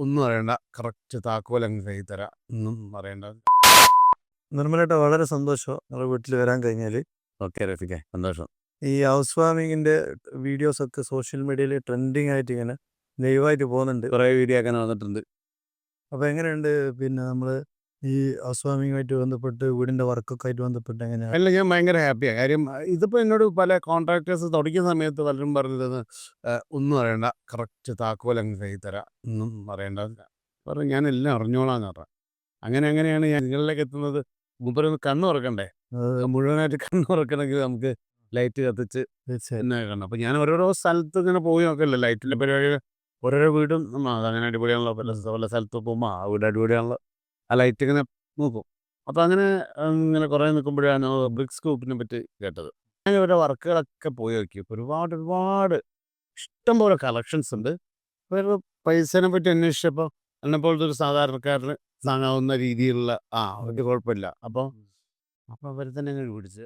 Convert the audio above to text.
ഒന്നും അറിയണ്ട, കറക്റ്റ് താക്കോലങ്ങ് കയ്യിൽ തരാം. ഒന്നും അറിയണ്ട. നിർമ്മലേട്ട വളരെ സന്തോഷം നിങ്ങളുടെ വീട്ടിൽ വരാൻ കഴിഞ്ഞാൽ. ഓക്കെ റഫീഖെ, സന്തോഷം. ഈ ഹൗസ് വാമിങ്ങിൻ്റെ വീഡിയോസൊക്കെ സോഷ്യൽ മീഡിയയിൽ ട്രെൻഡിങ് ആയിട്ട് ഇങ്ങനെ ലൈവായിട്ട് പോകുന്നുണ്ട്. കുറേ വീഡിയോ ഒക്കെ വന്നിട്ടുണ്ട്. അപ്പോൾ എങ്ങനെയുണ്ട് പിന്നെ നമ്മൾ ഈ ഹൗസ് വാമിങ്ങുമായിട്ട് ബന്ധപ്പെട്ട് വീടിൻ്റെ വർക്കൊക്കെ ആയിട്ട് ബന്ധപ്പെട്ട് എങ്ങനെയാണ്? അല്ല, ഞാൻ ഭയങ്കര ഹാപ്പിയാണ്. കാര്യം ഇതിപ്പോൾ എന്നോട് പല കോൺട്രാക്ടേഴ്സ് തുടങ്ങിയ സമയത്ത് പലരും പറഞ്ഞത് ഒന്നും അറിയണ്ട, കറക്റ്റ് താക്കോലങ്ങ് കയ്യിൽ തരാം. ഒന്നും അറിയണ്ട പറഞ്ഞു. ഞാനെല്ലാം അറിഞ്ഞോളാന്ന് പറഞ്ഞു. അങ്ങനെയാണ് ഞാൻ നിങ്ങളിലേക്ക് എത്തുന്നത്. മൂപ്പരൊന്ന് കണ്ണ് തുറക്കണ്ടേ, മുഴുവനായിട്ട് കണ്ണ് തുറക്കണമെങ്കിൽ നമുക്ക് ലൈറ്റ് കത്തിച്ച് തീർച്ചയായും. എന്നെ കാണണം. അപ്പോൾ ഞാൻ ഓരോരോ സ്ഥലത്ത് ഇങ്ങനെ പോയി നോക്കല്ലേ, ലൈറ്റിൻ്റെ പരിപാടി. ഓരോരോ വീടും അതങ്ങനെ അടിപൊളിയാണല്ലോ. പല സ്ഥലത്ത് പോകുമ്പോൾ ആ വീട് അടിപൊളിയാണല്ലോ, ആ ലൈറ്റ് ഇങ്ങനെ നോക്കും. അപ്പോൾ അങ്ങനെ ഇങ്ങനെ കുറേ നിൽക്കുമ്പോഴാണ് ബ്രിക്സ് ഗ്രൂപ്പിനെ പറ്റി കേട്ടത്. ഞാൻ ഓരോ വർക്കുകളൊക്കെ പോയി നോക്കി. ഒരുപാട് ഇഷ്ടം പോലെ കളക്ഷൻസ് ഉണ്ട്. അപ്പോൾ പൈസേനെ പറ്റി അന്വേഷിച്ചപ്പോൾ എന്നെപ്പോലത്തെ ഒരു സാധാരണക്കാരന് താങ്ങാവുന്ന രീതിയിലുള്ള ഒരു കുഴപ്പമില്ല. അപ്പോൾ അവർ തന്നെ അങ്ങ് പിടിച്ച്